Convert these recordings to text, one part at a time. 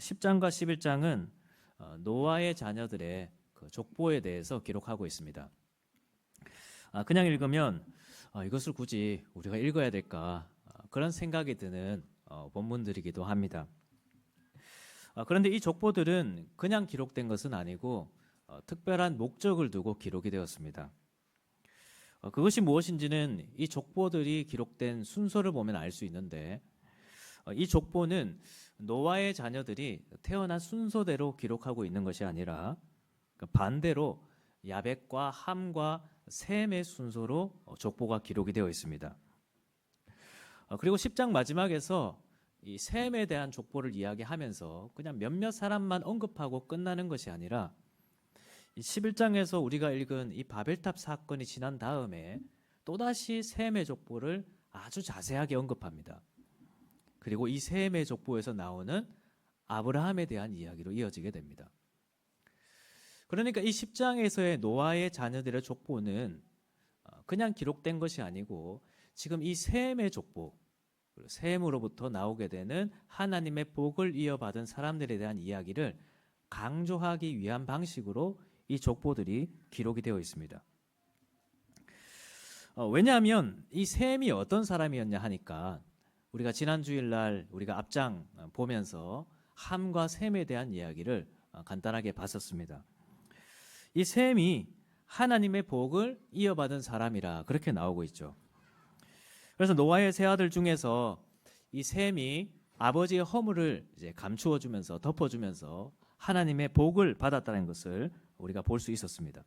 10장과 11장은 노아의 자녀들의 그 족보에 대해서 기록하고 있습니다. 그냥 읽으면 이것을 굳이 우리가 읽어야 될까 그런 생각이 드는 본문들이기도 합니다. 그런데 이 족보들은 그냥 기록된 것은 아니고 특별한 목적을 두고 기록이 되었습니다. 그것이 무엇인지는 이 족보들이 기록된 순서를 보면 알 수 있는데, 이 족보는 노아의 자녀들이 태어난 순서대로 기록하고 있는 것이 아니라 반대로 야벳과 함과 셈의 순서로 족보가 기록이 되어 있습니다. 그리고 10장 마지막에서 이 셈에 대한 족보를 이야기하면서 그냥 몇몇 사람만 언급하고 끝나는 것이 아니라 11장에서 우리가 읽은 이 바벨탑 사건이 지난 다음에 또다시 셈의 족보를 아주 자세하게 언급합니다. 그리고 이 셈의 족보에서 나오는 아브라함에 대한 이야기로 이어지게 됩니다. 그러니까 이 10장에서의 노아의 자녀들의 족보는 그냥 기록된 것이 아니고 지금 이 셈의 족보, 셈으로부터 나오게 되는 하나님의 복을 이어받은 사람들에 대한 이야기를 강조하기 위한 방식으로 이 족보들이 기록이 되어 있습니다. 왜냐하면 이 셈이 어떤 사람이었냐 하니까 우리가 지난 주일날 우리가 앞장 보면서 함과 셈에 대한 이야기를 간단하게 봤었습니다. 이 셈이 하나님의 복을 이어받은 사람이라 그렇게 나오고 있죠. 그래서 노아의 세 아들 중에서 이 셈이 아버지의 허물을 이제 감추어 주면서 덮어 주면서 하나님의 복을 받았다는 것을 우리가 볼 수 있었습니다.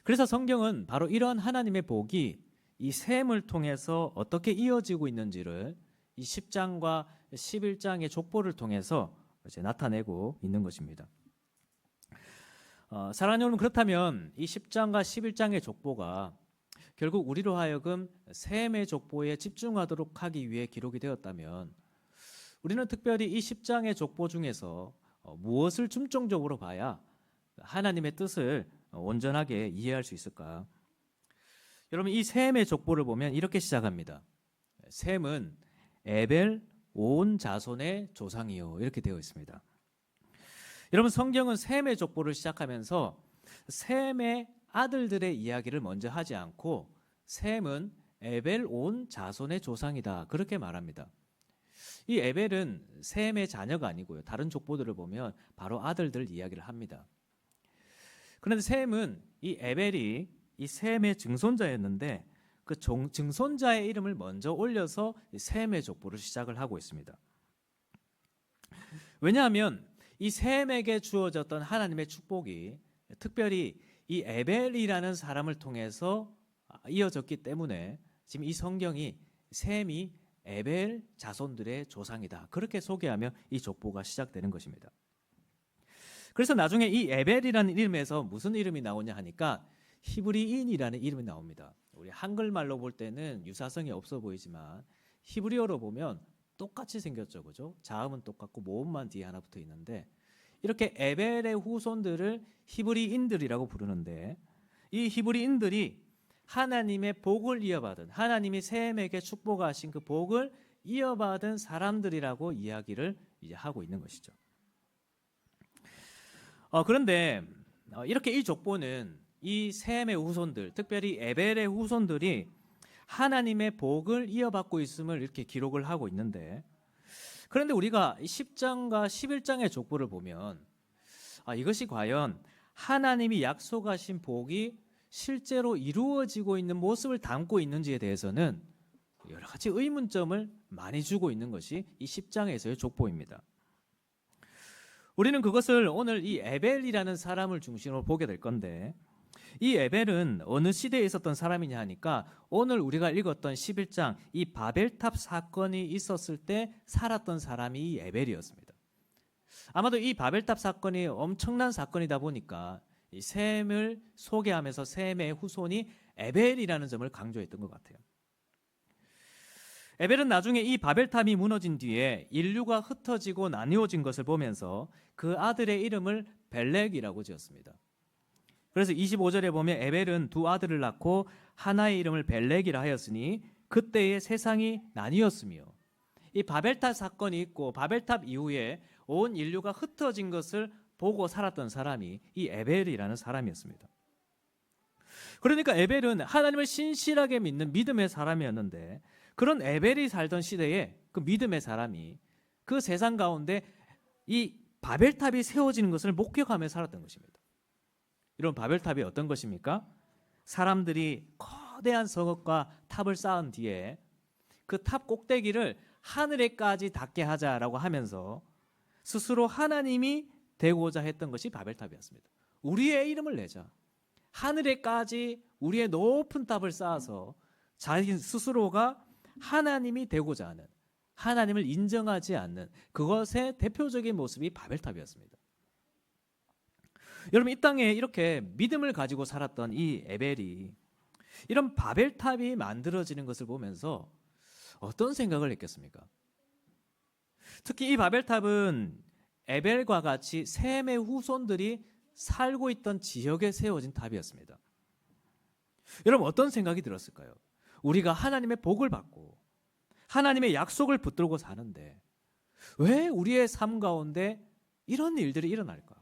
그래서 성경은 바로 이러한 하나님의 복이 이 셈을 통해서 어떻게 이어지고 있는지를 이 10장과 11장의 족보를 통해서 이제 나타내고 있는 것입니다. 사랑하는 여러분, 그렇다면 이 10장과 11장의 족보가 결국 우리로 하여금 셈의 족보에 집중하도록 하기 위해 기록이 되었다면 우리는 특별히 이 10장의 족보 중에서 무엇을 중점적으로 봐야 하나님의 뜻을 온전하게 이해할 수 있을까? 여러분, 이 셈의 족보를 보면 이렇게 시작합니다. 셈은 에벨 온 자손의 조상이요, 이렇게 되어 있습니다. 여러분, 성경은 셈의 족보를 시작하면서 셈의 아들들의 이야기를 먼저 하지 않고 셈은 에벨 온 자손의 조상이다, 그렇게 말합니다. 이 에벨은 셈의 자녀가 아니고요, 다른 족보들을 보면 바로 아들들 이야기를 합니다. 그런데 셈은 이 에벨이 이 셈의 증손자였는데 그 증손자의 이름을 먼저 올려서 셈의 족보를 시작을 하고 있습니다. 왜냐하면 이 셈에게 주어졌던 하나님의 축복이 특별히 이 에벨이라는 사람을 통해서 이어졌기 때문에 지금 이 성경이 셈이 에벨 자손들의 조상이다, 그렇게 소개하며 이 족보가 시작되는 것입니다. 그래서 나중에 이 에벨이라는 이름에서 무슨 이름이 나오냐 하니까 히브리인이라는 이름이 나옵니다. 우리 한글말로 볼 때는 유사성이 없어 보이지만 히브리어로 보면 똑같이 생겼죠, 그죠? 자음은 똑같고 모음만 뒤에 하나 붙어 있는데 이렇게 에벨의 후손들을 히브리인들이라고 부르는데 이 히브리인들이 하나님의 복을 이어받은, 하나님이 셈에게 축복하신 그 복을 이어받은 사람들이라고 이야기를 이제 하고 있는 것이죠. 그런데 이렇게 이 족보는 이 셈의 후손들, 특별히 에벨의 후손들이 하나님의 복을 이어받고 있음을 이렇게 기록을 하고 있는데, 그런데 우리가 10장과 11장의 족보를 보면 이것이 과연 하나님이 약속하신 복이 실제로 이루어지고 있는 모습을 담고 있는지에 대해서는 여러 가지 의문점을 많이 주고 있는 것이 이 10장에서의 족보입니다. 우리는 그것을 오늘 이 에벨이라는 사람을 중심으로 보게 될 건데, 이 에벨은 어느 시대에 있었던 사람이냐 하니까 오늘 우리가 읽었던 11장 이 바벨탑 사건이 있었을 때 살았던 사람이 이 에벨이었습니다. 아마도 이 바벨탑 사건이 엄청난 사건이다 보니까 이 셈을 소개하면서 셈의 후손이 에벨이라는 점을 강조했던 것 같아요. 에벨은 나중에 이 바벨탑이 무너진 뒤에 인류가 흩어지고 나뉘어진 것을 보면서 그 아들의 이름을 벨렉이라고 지었습니다. 그래서 25절에 보면 에벨은 두 아들을 낳고 하나의 이름을 벨렉이라 하였으니 그때의 세상이 나뉘었으며, 이 바벨탑 사건이 있고 바벨탑 이후에 온 인류가 흩어진 것을 보고 살았던 사람이 이 에벨이라는 사람이었습니다. 그러니까 에벨은 하나님을 신실하게 믿는 믿음의 사람이었는데, 그런 에벨이 살던 시대에 그 믿음의 사람이 그 세상 가운데 이 바벨탑이 세워지는 것을 목격하며 살았던 것입니다. 이런 바벨탑이 어떤 것입니까? 사람들이 거대한 성읍과 탑을 쌓은 뒤에 그 탑 꼭대기를 하늘에까지 닿게 하자라고 하면서 스스로 하나님이 되고자 했던 것이 바벨탑이었습니다. 우리의 이름을 내자, 하늘에까지 우리의 높은 탑을 쌓아서 자기 스스로가 하나님이 되고자 하는, 하나님을 인정하지 않는 그것의 대표적인 모습이 바벨탑이었습니다. 여러분, 이 땅에 이렇게 믿음을 가지고 살았던 이 에벨이 이런 바벨탑이 만들어지는 것을 보면서 어떤 생각을 했겠습니까? 특히 이 바벨탑은 에벨과 같이 셈의 후손들이 살고 있던 지역에 세워진 탑이었습니다. 여러분, 어떤 생각이 들었을까요? 우리가 하나님의 복을 받고 하나님의 약속을 붙들고 사는데 왜 우리의 삶 가운데 이런 일들이 일어날까?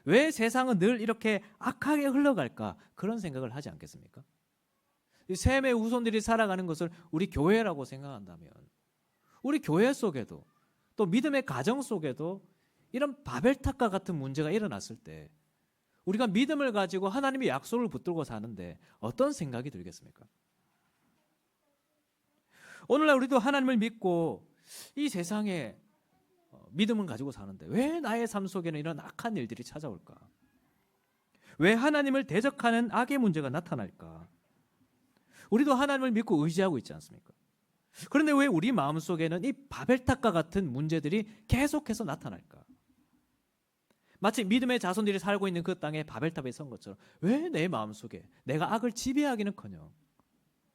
왜 세상은 늘 이렇게 악하게 흘러갈까? 그런 생각을 하지 않겠습니까? 셈의 후손들이 살아가는 것을 우리 교회라고 생각한다면 우리 교회 속에도 또 믿음의 가정 속에도 이런 바벨탑과 같은 문제가 일어났을 때 우리가 믿음을 가지고 하나님의 약속을 붙들고 사는데 어떤 생각이 들겠습니까? 오늘날 우리도 하나님을 믿고 이 세상에 믿음을 가지고 사는데 왜 나의 삶 속에는 이런 악한 일들이 찾아올까? 왜 하나님을 대적하는 악의 문제가 나타날까? 우리도 하나님을 믿고 의지하고 있지 않습니까? 그런데 왜 우리 마음속에는 이 바벨탑과 같은 문제들이 계속해서 나타날까? 마치 믿음의 자손들이 살고 있는 그 땅에 바벨탑에 선 것처럼 왜 내 마음속에 내가 악을 지배하기는커녕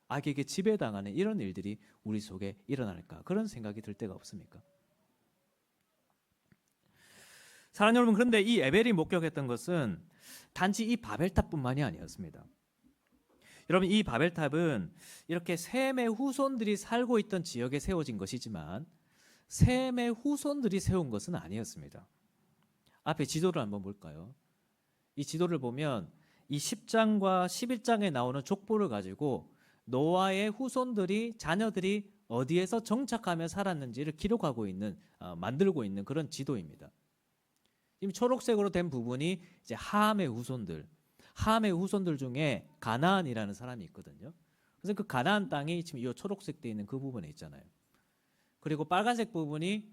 악에게 지배당하는 이런 일들이 우리 속에 일어날까? 그런 생각이 들 때가 없습니까? 사랑하는 여러분, 그런데 이 에벨이 목격했던 것은 단지 이 바벨탑뿐만이 아니었습니다. 여러분, 이 바벨탑은 이렇게 셈의 후손들이 살고 있던 지역에 세워진 것이지만 셈의 후손들이 세운 것은 아니었습니다. 앞에 지도를 한번 볼까요? 이 지도를 보면 이 10장과 11장에 나오는 족보를 가지고 노아의 후손들이, 자녀들이 어디에서 정착하며 살았는지를 기록하고 있는, 만들고 있는 그런 지도입니다. 지금 초록색으로 된 부분이 이제 함의 후손들, 함의 후손들 중에 가나안이라는 사람이 있거든요. 그래서 그 가나안 땅이 지금 이 초록색 되어 있는 그 부분에 있잖아요. 그리고 빨간색 부분이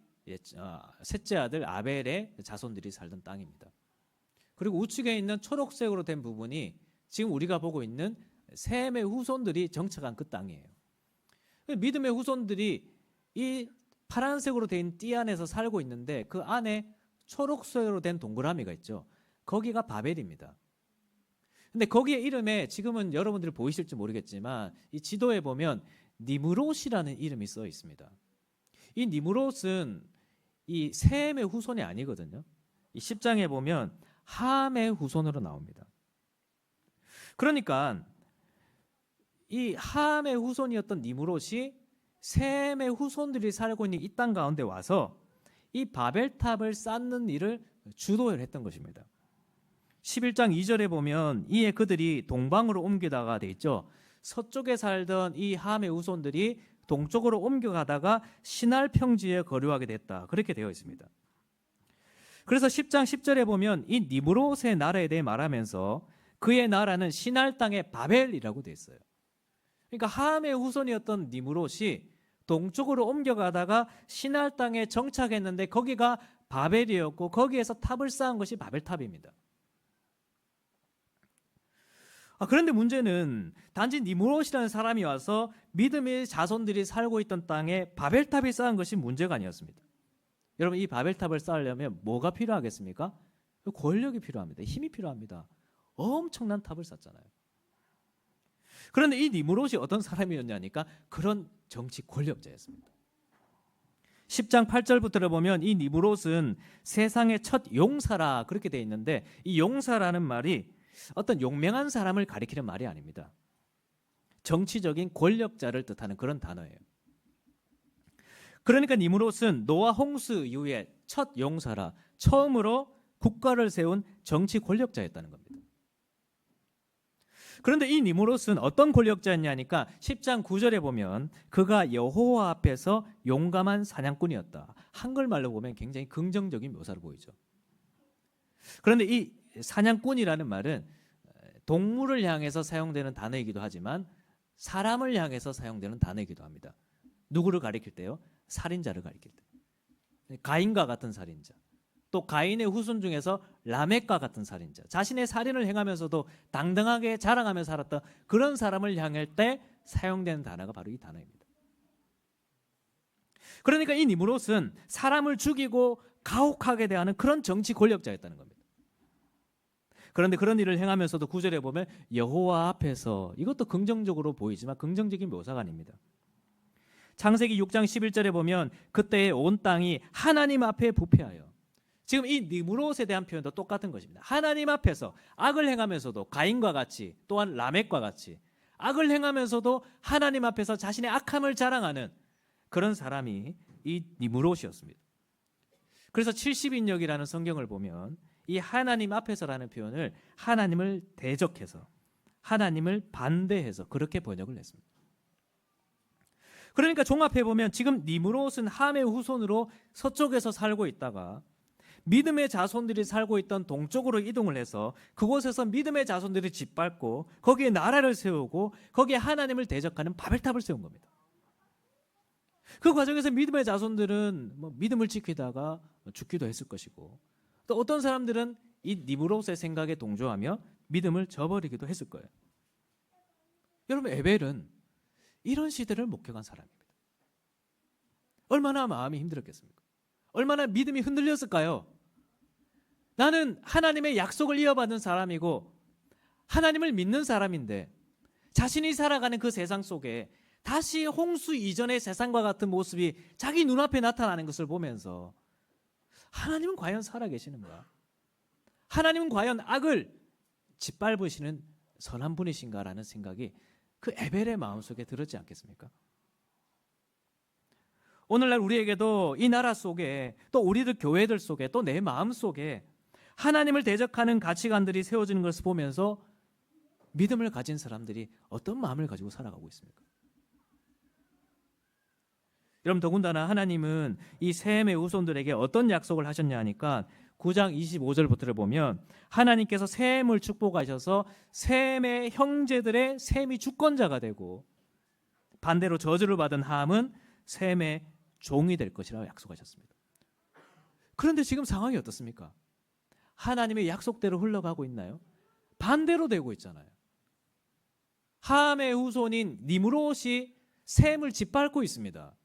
셋째 아들 아벨의 자손들이 살던 땅입니다. 그리고 우측에 있는 초록색으로 된 부분이 지금 우리가 보고 있는 셈의 후손들이 정착한 그 땅이에요. 믿음의 후손들이 이 파란색으로 된 띠 안에서 살고 있는데 그 안에 초록색으로 된 동그라미가 있죠. 거기가 바벨입니다. 근데 거기에 이름에 지금은 여러분들이 보이실지 모르겠지만 이 지도에 보면 니므롯이라는 이름이 써 있습니다. 이 니므롯은 이 셈의 후손이 아니거든요. 이 10장에 보면 함의 후손으로 나옵니다. 그러니까 이 함의 후손이었던 니므롯이 셈의 후손들이 살고 있는 이 땅 가운데 와서 이 바벨탑을 쌓는 일을 주도를 했던 것입니다. 11장 2절에 보면 이에 그들이 동방으로 옮기다가 돼 있죠. 서쪽에 살던 이 함의 후손들이 동쪽으로 옮겨가다가 시날 평지에 거류하게 됐다. 그렇게 되어 있습니다. 그래서 10장 10절에 보면 이 니므롯의 나라에 대해 말하면서 그의 나라는 시날 땅의 바벨이라고 되어 있어요. 그러니까 함의 후손이었던 니므롯이 동쪽으로 옮겨가다가 시날 땅에 정착했는데 거기가 바벨이었고 거기에서 탑을 쌓은 것이 바벨탑입니다. 그런데 문제는 단지 니므롯이라는 사람이 와서 믿음의 자손들이 살고 있던 땅에 바벨탑이 쌓은 것이 문제가 아니었습니다. 여러분, 이 바벨탑을 쌓으려면 뭐가 필요하겠습니까? 권력이 필요합니다. 힘이 필요합니다. 엄청난 탑을 쌓잖아요. 그런데 이 니므롯이 어떤 사람이었냐니까 그런 정치 권력자였습니다. 10장 8절부터를 보면 이 니므롯은 세상의 첫 용사라 그렇게 되어 있는데 이 용사라는 말이 어떤 용맹한 사람을 가리키는 말이 아닙니다. 정치적인 권력자를 뜻하는 그런 단어예요. 그러니까 니므롯은 노아 홍수 이후에 첫 용사라 처음으로 국가를 세운 정치 권력자였다는 겁니다. 그런데 이 니므롯은 어떤 권력자였냐니까 10장 9절에 보면 그가 여호와 앞에서 용감한 사냥꾼이었다. 한글말로 보면 굉장히 긍정적인 묘사를 보이죠. 그런데 이 사냥꾼이라는 말은 동물을 향해서 사용되는 단어이기도 하지만 사람을 향해서 사용되는 단어이기도 합니다. 누구를 가리킬 때요? 살인자를 가리킬 때. 가인과 같은 살인자. 또 가인의 후손 중에서 라멕과 같은 살인자. 자신의 살인을 행하면서도 당당하게 자랑하며 살았던 그런 사람을 향할 때 사용되는 단어가 바로 이 단어입니다. 그러니까 이 니므롯은 사람을 죽이고 가혹하게 대하는 그런 정치 권력자였다는 겁니다. 그런데 그런 일을 행하면서도 9절에 보면 여호와 앞에서, 이것도 긍정적으로 보이지만 긍정적인 묘사가 아닙니다. 창세기 6장 11절에 보면 그때의 온 땅이 하나님 앞에 부패하여, 지금 이 니므롯에 대한 표현도 똑같은 것입니다. 하나님 앞에서 악을 행하면서도 가인과 같이, 또한 라멕과 같이 악을 행하면서도 하나님 앞에서 자신의 악함을 자랑하는 그런 사람이 이 니므롯이었습니다. 그래서 70인역이라는 성경을 보면 이 하나님 앞에서라는 표현을 하나님을 대적해서, 하나님을 반대해서 그렇게 번역을 했습니다. 그러니까 종합해 보면 지금 니므롯은 함의 후손으로 서쪽에서 살고 있다가 믿음의 자손들이 살고 있던 동쪽으로 이동을 해서 그곳에서 믿음의 자손들이 짓밟고 거기에 나라를 세우고 거기에 하나님을 대적하는 바벨탑을 세운 겁니다. 그 과정에서 믿음의 자손들은 믿음을 지키다가 죽기도 했을 것이고, 또 어떤 사람들은 이 니므롯의 생각에 동조하며 믿음을 저버리기도 했을 거예요. 여러분, 에벨은 이런 시대를 목격한 사람입니다. 얼마나 마음이 힘들었겠습니까? 얼마나 믿음이 흔들렸을까요? 나는 하나님의 약속을 이어받은 사람이고 하나님을 믿는 사람인데 자신이 살아가는 그 세상 속에 다시 홍수 이전의 세상과 같은 모습이 자기 눈앞에 나타나는 것을 보면서 하나님은 과연 살아계시는가? 하나님은 과연 악을 짓밟으시는 선한 분이신가라는 생각이 그 에벨의 마음속에 들었지 않겠습니까? 오늘날 우리에게도 이 나라 속에, 또 우리들 교회들 속에, 또 내 마음 속에 하나님을 대적하는 가치관들이 세워지는 것을 보면서 믿음을 가진 사람들이 어떤 마음을 가지고 살아가고 있습니까? 여러분, 더군다나 하나님은 이 셈의 후손들에게 어떤 약속을 하셨냐 하니까 9장 25절부터를 보면 하나님께서 셈을 축복하셔서 셈의 형제들의 셈이 주권자가 되고, 반대로 저주를 받은 함은 셈의 종이 될 것이라고 약속하셨습니다. 그런데 지금 상황이 어떻습니까? 하나님의 약속대로 흘러가고 있나요? 반대로 되고 있잖아요. 함의 후손인 니므롯이 셈을 짓밟고 있습니다.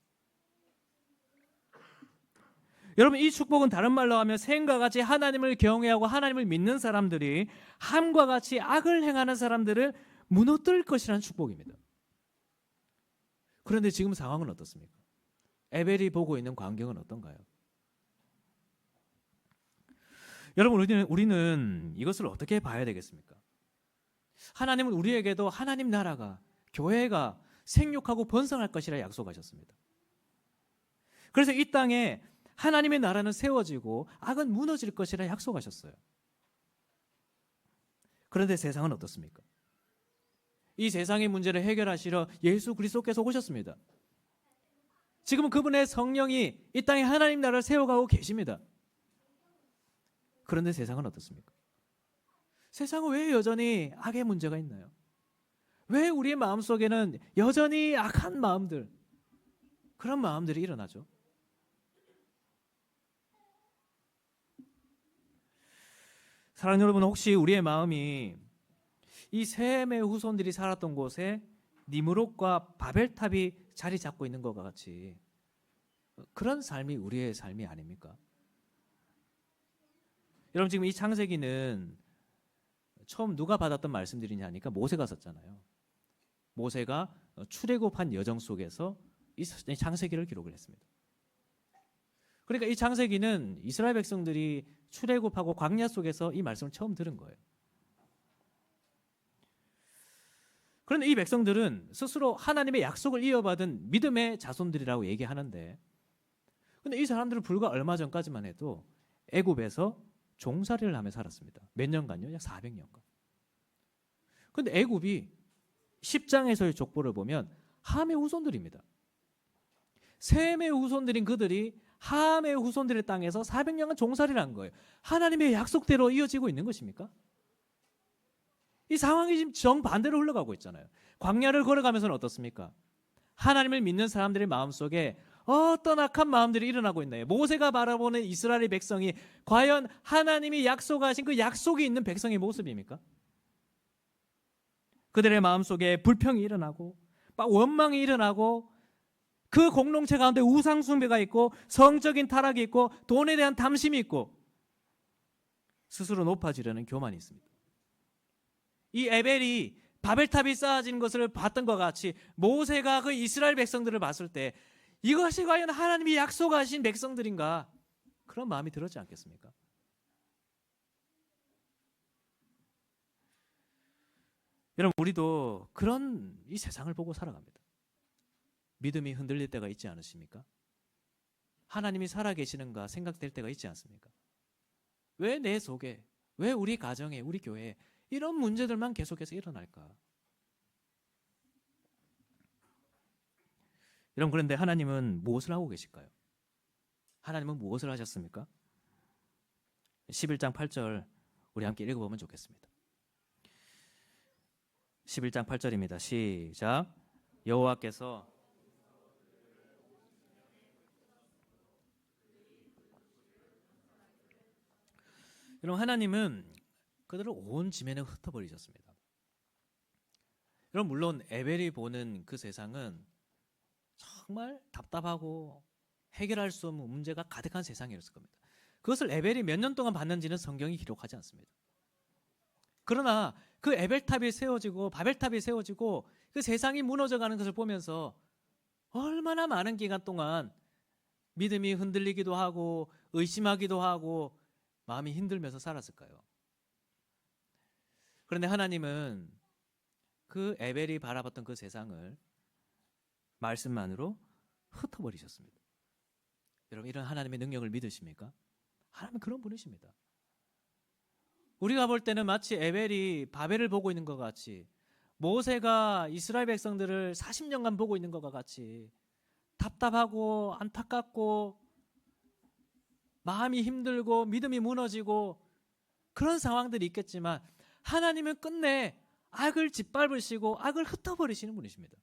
여러분, 이 축복은 다른 말로 하면 셈과 같이 하나님을 경외하고 하나님을 믿는 사람들이 함과 같이 악을 행하는 사람들을 무너뜨릴 것이라는 축복입니다. 그런데 지금 상황은 어떻습니까? 에벨이 보고 있는 광경은 어떤가요? 여러분, 우리는 이것을 어떻게 봐야 되겠습니까? 하나님은 우리에게도 하나님 나라가, 교회가 생육하고 번성할 것이라 약속하셨습니다. 그래서 이 땅에 하나님의 나라는 세워지고 악은 무너질 것이라 약속하셨어요. 그런데 세상은 어떻습니까? 이 세상의 문제를 해결하시러 예수 그리스도께서 오셨습니다. 지금은 그분의 성령이 이 땅에 하나님 나라를 세워가고 계십니다. 그런데 세상은 어떻습니까? 세상은 왜 여전히 악의 문제가 있나요? 왜 우리의 마음속에는 여전히 악한 마음들, 그런 마음들이 일어나죠? 사랑하는 여러분, 혹시 우리의 마음이 이 셈의 후손들이 살았던 곳에 니므롯과 바벨탑이 자리 잡고 있는 것과 같이 그런 삶이 우리의 삶이 아닙니까? 여러분, 지금 이 창세기는 처음 누가 받았던 말씀들이냐 하니까 모세가 썼잖아요. 모세가 출애굽한 여정 속에서 이 창세기를 기록을 했습니다. 그러니까 이 창세기는 이스라엘 백성들이 출애굽하고 광야 속에서 이 말씀을 처음 들은 거예요. 그런데 이 백성들은 스스로 하나님의 약속을 이어받은 믿음의 자손들이라고 얘기하는데 근데 이 사람들은 불과 얼마 전까지만 해도 애굽에서 종살이를 하며 살았습니다. 몇 년간요? 약 400년간. 근데 애굽이 10장에서의 족보를 보면 함의 후손들입니다. 셈의 후손들인 그들이 함의 후손들의 땅에서 400년간 종살이를 한 거예요. 하나님의 약속대로 이어지고 있는 것입니까? 이 상황이 지금 정반대로 흘러가고 있잖아요. 광야를 걸어가면서는 어떻습니까? 하나님을 믿는 사람들의 마음속에 어떤 악한 마음들이 일어나고 있나요? 모세가 바라보는 이스라엘의 백성이 과연 하나님이 약속하신 그 약속이 있는 백성의 모습입니까? 그들의 마음속에 불평이 일어나고 원망이 일어나고 그 공동체 가운데 우상 숭배가 있고 성적인 타락이 있고 돈에 대한 탐심이 있고 스스로 높아지려는 교만이 있습니다. 이 에벨이 바벨탑이 쌓아진 것을 봤던 것 같이 모세가 그 이스라엘 백성들을 봤을 때 이것이 과연 하나님이 약속하신 백성들인가? 그런 마음이 들었지 않겠습니까? 여러분, 우리도 그런 이 세상을 보고 살아갑니다. 믿음이 흔들릴 때가 있지 않으십니까? 하나님이 살아계시는가 생각될 때가 있지 않습니까? 왜 내 속에, 왜 우리 가정에, 우리 교회에 이런 문제들만 계속해서 일어날까? 여러분, 그런데 하나님은 무엇을 하고 계실까요? 하나님은 무엇을 하셨습니까? 11장 8절 우리 함께 읽어보면 좋겠습니다. 11장 8절입니다. 시작. 여호와께서 여러분, 하나님은 그들을 온 지면에 흩어버리셨습니다. 여러분, 물론 에벨이 보는 그 세상은 정말 답답하고 해결할 수 없는 문제가 가득한 세상이었을 겁니다. 그것을 에벨이 몇 년 동안 봤는지는 성경이 기록하지 않습니다. 그러나 그 에벨탑이 세워지고 바벨탑이 세워지고 그 세상이 무너져가는 것을 보면서 얼마나 많은 기간 동안 믿음이 흔들리기도 하고 의심하기도 하고 마음이 힘들면서 살았을까요? 그런데 하나님은 그 에벨이 바라봤던 그 세상을 말씀만으로 흩어버리셨습니다. 여러분, 이런 하나님의 능력을 믿으십니까? 하나님은 그런 분이십니다. 우리가 볼 때는 마치 에벨이 바벨을 보고 있는 것 같이, 모세가 이스라엘 백성들을 40년간 보고 있는 것과 같이 답답하고 안타깝고 마음이 힘들고 믿음이 무너지고 그런 상황들이 있겠지만 하나님은 끝내 악을 짓밟으시고 악을 흩어버리시는 분이십니다.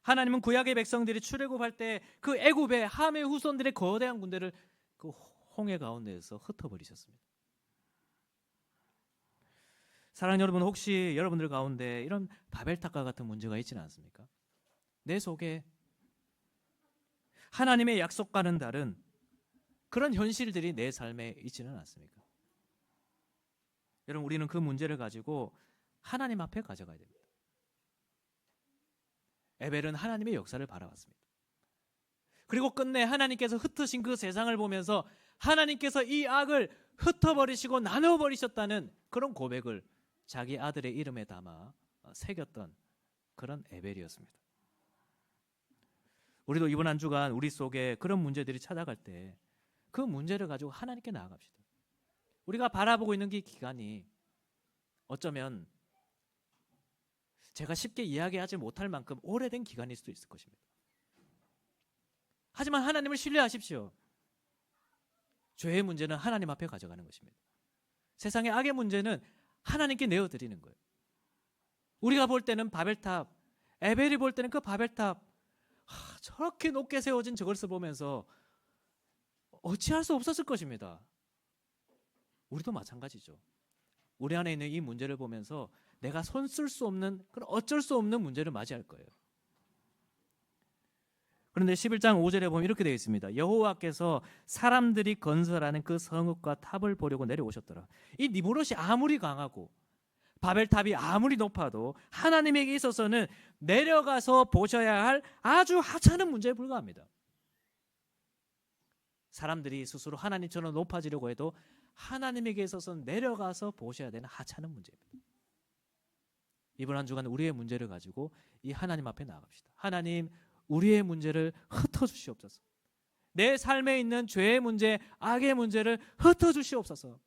하나님은 구약의 백성들이 출애굽할 때 그 애굽의 함의 후손들의 거대한 군대를 그 홍해 가운데에서 흩어버리셨습니다. 사랑하는 여러분, 혹시 여러분들 가운데 이런 바벨탑과 같은 문제가 있지는 않습니까? 내 속에 하나님의 약속과는 다른 그런 현실들이 내 삶에 있지는 않습니까? 여러분, 우리는 그 문제를 가지고 하나님 앞에 가져가야 됩니다. 에벨은 하나님의 역사를 바라봤습니다. 그리고 끝내 하나님께서 흩으신 그 세상을 보면서 하나님께서 이 악을 흩어버리시고 나눠버리셨다는 그런 고백을 자기 아들의 이름에 담아 새겼던 그런 에벨이었습니다. 우리도 이번 한 주간 우리 속에 그런 문제들이 찾아갈 때 그 문제를 가지고 하나님께 나아갑시다. 우리가 바라보고 있는 이 기간이 어쩌면 제가 쉽게 이야기하지 못할 만큼 오래된 기간일 수도 있을 것입니다. 하지만 하나님을 신뢰하십시오. 죄의 문제는 하나님 앞에 가져가는 것입니다. 세상의 악의 문제는 하나님께 내어드리는 거예요. 우리가 볼 때는 바벨탑, 에벨이 볼 때는 그 바벨탑, 저렇게 높게 세워진 저것을 보면서 어찌할 수 없었을 것입니다. 우리도 마찬가지죠. 우리 안에 있는 이 문제를 보면서 내가 손 쓸 수 없는 그런 어쩔 수 없는 문제를 맞이할 거예요. 그런데 11장 5절에 보면 이렇게 되어 있습니다. 여호와께서 사람들이 건설하는 그 성읍과 탑을 보려고 내려오셨더라. 이 니브롯이 아무리 강하고 바벨탑이 아무리 높아도 하나님에게 있어서는 내려가서 보셔야 할 아주 하찮은 문제에 불과합니다. 사람들이 스스로 하나님처럼 높아지려고 해도 하나님에게 있어서는 내려가서 보셔야 되는 하찮은 문제입니다. 이번 한 주간 우리의 문제를 가지고 이 하나님 앞에 나아갑시다. 하나님, 우리의 문제를 흩어주시옵소서. 내 삶에 있는 죄의 문제, 악의 문제를 흩어주시옵소서.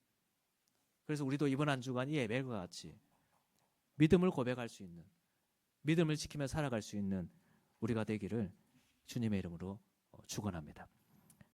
그래서 우리도 이번 한 주간 이 예배과 같이 믿음을 고백할 수 있는, 믿음을 지키며 살아갈 수 있는 우리가 되기를 주님의 이름으로 축원합니다.